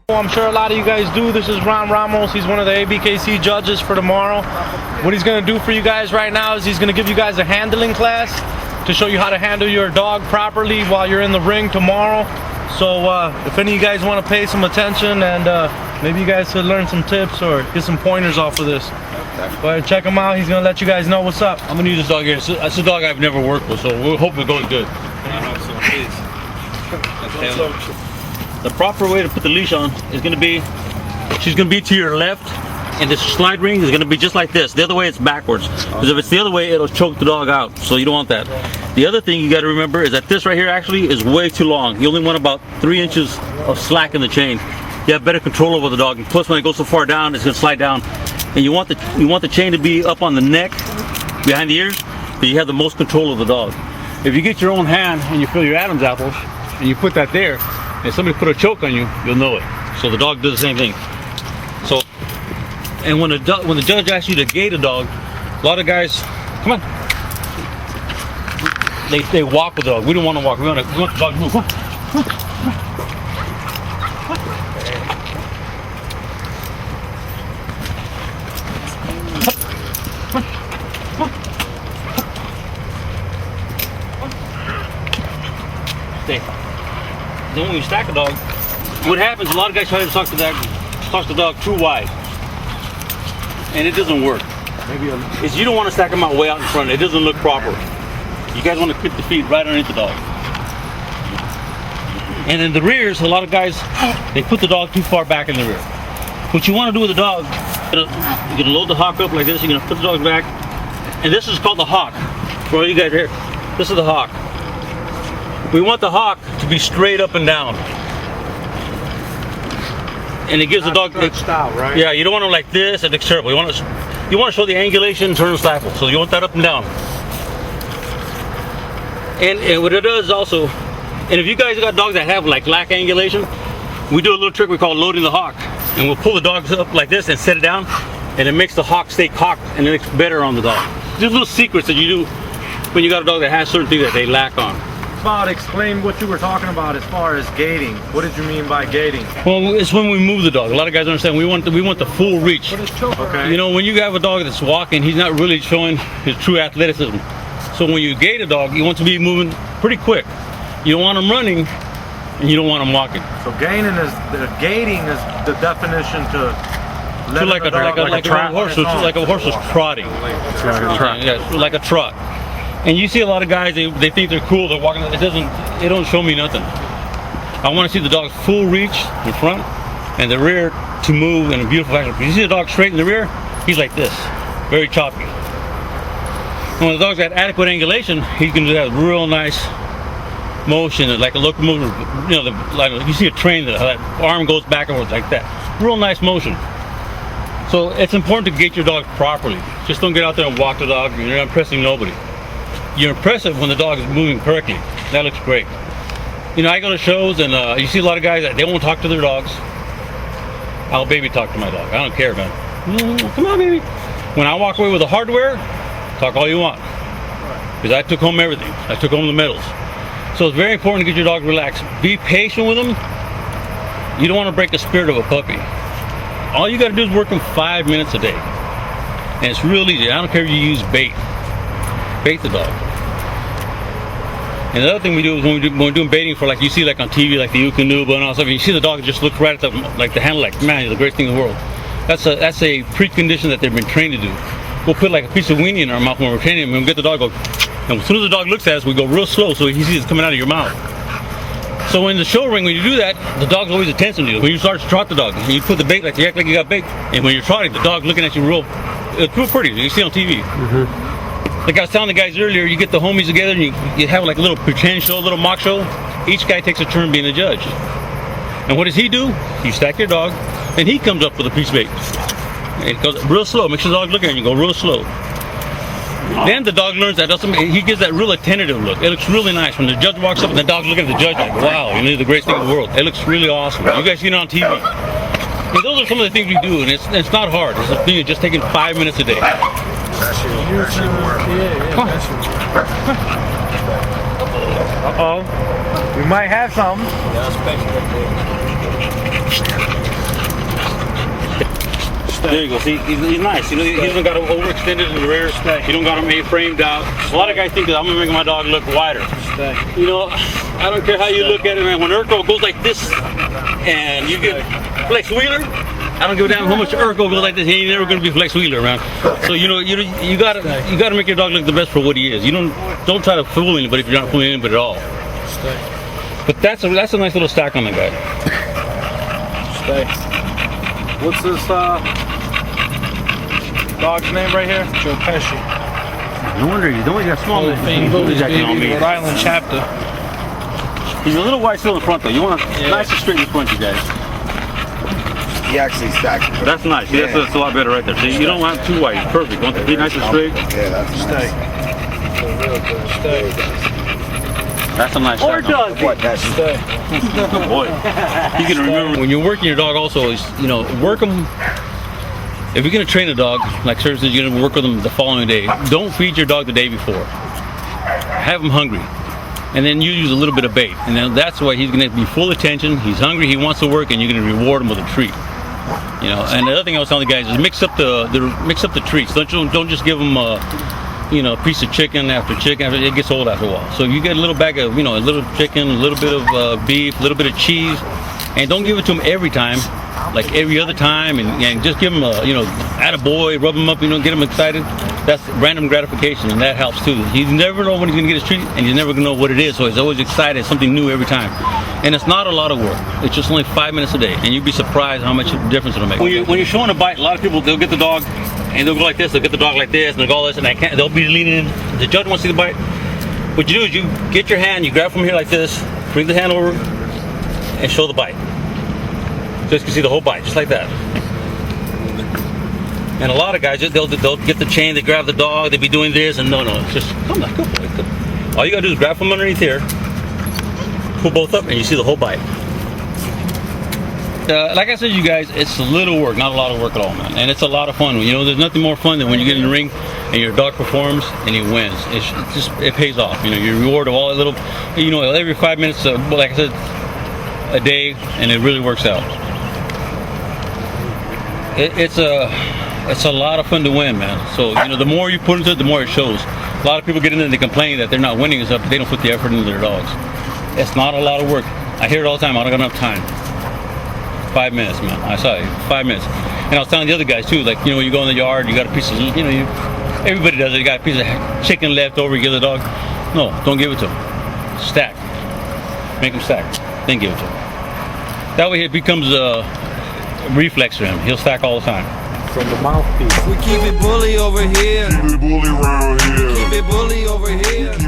I'm sure a lot of you guys do. This is Ron Ramos. He's one of the ABKC judges for tomorrow. What he's going to do for you guys right now is he's going to give you guys a handling class to show you how to handle your dog properly while you're in the ring tomorrow. So if any of you guys want to pay some attention and maybe you guys could learn some tips or get some pointers off of this. Go ahead and check him out. He's going to let you guys know what's up. I'm going to use this dog here. It's a dog I've never worked with, so we'll hope it goes good. The proper way to put the leash on is going to be, she's going to be to your left, and this slide ring is going to be just like this. The other way it's backwards, because if it's the other way it'll choke the dog out, so you don't want that. The other thing you got to remember is that this right here actually is way too long. You only want about 3 inches of slack in the chain. You have better control over the dog, and plus when it goes so far down it's going to slide down. And you want the chain to be up on the neck, behind the ears, but you have the most control of the dog. If you get your own hand and you fill your Adam's apples and you put that there, and somebody put a choke on you, you'll know it. So the dog does the same thing. So, and when the judge asks you to gate a dog, a lot of guys, come on, they walk with the dog. We don't want to walk. We want the dog to move. Come on. Stay. Then when you stack a dog, what happens, a lot of guys try to toss the dog too wide. And it doesn't work. Is you don't want to stack them out way out in front. It doesn't look proper. You guys want to clip the feet right underneath the dog. And in the rears, a lot of guys, they put the dog too far back in the rear. What you want to do with the dog, you're going to load the hock up like this. You're going to put the dog back. And this is called the hock. For all you guys here, this is the hock. We want the hock to be straight up and down. And it gives the dog out, right? Yeah, you don't want to like this, it looks terrible. You want to show the angulation, turn and stifle. So you want that up and down. And what it does also, and if you guys got dogs that have like lack angulation, we do a little trick we call loading the hock. And we'll pull the dogs up like this and set it down, and it makes the hock stay cocked and it looks better on the dog. There's little secrets that you do when you got a dog that has certain things that they lack on. Explain what you were talking about as far as gating. What did you mean by gating? Well, it's when we move the dog. A lot of guys don't understand. We want the full reach. Okay. You know, when you have a dog that's walking, he's not really showing his true athleticism. So when you gate a dog, you want to be moving pretty quick. You don't want him running, and you don't want him walking. So gating is the definition to let like a horse is trotting. Like a trot. And you see a lot of guys, they think they're cool, they're walking, it don't show me nothing. I want to see the dog's full reach in front and the rear to move in a beautiful fashion. If you see the dog straight in the rear, he's like this, very choppy. And when the dog's got adequate angulation, he can do that real nice motion, like a locomotive, you know, like you see a train, that arm goes back and forth like that. Real nice motion. So it's important to gate your dog properly. Just don't get out there and walk the dog, you're not impressing nobody. You're impressive when the dog is moving correctly. That looks great. You know, I go to shows and you see a lot of guys that they won't talk to their dogs. I'll baby talk to my dog. I don't care, man. Come on, baby. When I walk away with the hardware, talk all you want. Because I took home everything. I took home the medals. So it's very important to get your dog relaxed. Be patient with them. You don't want to break the spirit of a puppy. All you got to do is work them 5 minutes a day. And it's real easy. I don't care if you use bait. Bait the dog. And the other thing we do is when we're doing baiting for, like you see like on TV, like the Eukanuba and all stuff, you see the dog just look right at the handle, like, man, you're the greatest thing in the world. That's a precondition that they've been trained to do. We'll put like a piece of weenie in our mouth when we're training him, and we'll get the dog go, and as soon as the dog looks at us, we go real slow so he sees it coming out of your mouth. So in the show ring, when you do that, the dog's always attention to you. When you start to trot the dog, you put the bait like you act like you got bait, and when you're trotting, the dog looking at you it's real pretty. You see on TV. Mm-hmm. Like I was telling the guys earlier, you get the homies together and you have like a little pretend show, a little mock show. Each guy takes a turn being the judge. And what does he do? You stack your dog, and he comes up with a piece of bait. And it goes real slow. Make sure the dog's looking at you. Go real slow. Then the dog learns that he gives that real attentive look. It looks really nice. When the judge walks up and the dog's looking at the judge like, wow, you're the greatest thing in the world. It looks really awesome. You guys see it on TV. And those are some of the things we do, and it's not hard. It's a thing of just taking 5 minutes a day. Uh-oh. We might have some. Yeah, There you go. See, he's nice. You know, he doesn't got him overextended in the rear. You don't got him A-framed out. A lot of guys think that I'm gonna make my dog look wider. You know, I don't care how you look at it, man. When Urko goes like this, and you get Flex Wheeler, I don't give a damn how much Urko goes like this. He ain't never gonna be Flex Wheeler, man. So you know, you gotta make your dog look the best for what he is. You don't try to fool anybody if you're not fooling anybody at all. But that's a nice little stack on the guy. What's this dog's name right here? Joe Pesci. No wonder you don't got small Fame Village, baby, Rhode Island chapter. He's a little wide still in front though. You want nice and straight in front, you guys. He actually stacked. That's nice. Yeah. That's a lot better right there. See, you don't want too wide. Perfect. You want the feet nice and straight. Yeah, that's nice. That's a nice Or shot. what? That's Good boy. You can remember when you're working your dog also is, you know, work them. If you're gonna train a dog, like seriously, you're gonna work with them the following day. Don't feed your dog the day before. Have him hungry. And then you use a little bit of bait. And then that's why he's gonna be full attention. He's hungry, he wants to work, and you're gonna reward him with a treat. You know, and the other thing I was telling the guys is mix up the treats. Don't just give them a piece of chicken after chicken. It gets old after a while. So you get a little bag of, a little chicken, a little bit of beef, a little bit of cheese, and don't give it to them every time, like every other time, and just give them attaboy, rub them up, get them excited. That's random gratification, and that helps too. He's never know when he's gonna get his treat, and he's never gonna know what it is, so he's always excited, something new every time. And it's not a lot of work. It's just only 5 minutes a day, and you'd be surprised how much difference it'll make. When you're showing a bite, a lot of people, they'll get the dog, and they'll go like this, they'll get the dog like this, and they'll go like this, and they'll be leaning in. The judge wants to see the bite. What you do is you get your hand, you grab from here like this, bring the hand over, and show the bite. So you can see the whole bite, just like that. And a lot of guys, they'll get the chain, they grab the dog, they be doing this, and no, it's just, come on, good boy, good. All you gotta do is grab from underneath here, pull both up, and you see the whole bite. Like I said, you guys, it's a little work, not a lot of work at all, man. And it's a lot of fun. There's nothing more fun than when you get in the ring and your dog performs and he wins. It pays off. Your reward of all that little, every 5 minutes, like I said, a day, and it really works out. It's a lot of fun to win, man. So the more you put into it, the more it shows. A lot of people get in there and they complain that they're not winning and stuff, but they don't put the effort into their dogs. It's not a lot of work. I hear it all the time. I don't got enough time. 5 minutes, man. I saw it. 5 minutes. And I was telling the other guys too, like when you go in the yard, you got a piece of, everybody does it. You got a piece of chicken left over, you give the dog. No, don't give it to him. Stack. Make him stack. Then give it to him. That way it becomes a reflex for him. He'll stack all the time. From the mouthpiece. We keep it bully over here. keep it bully around here. Keep it bully over here.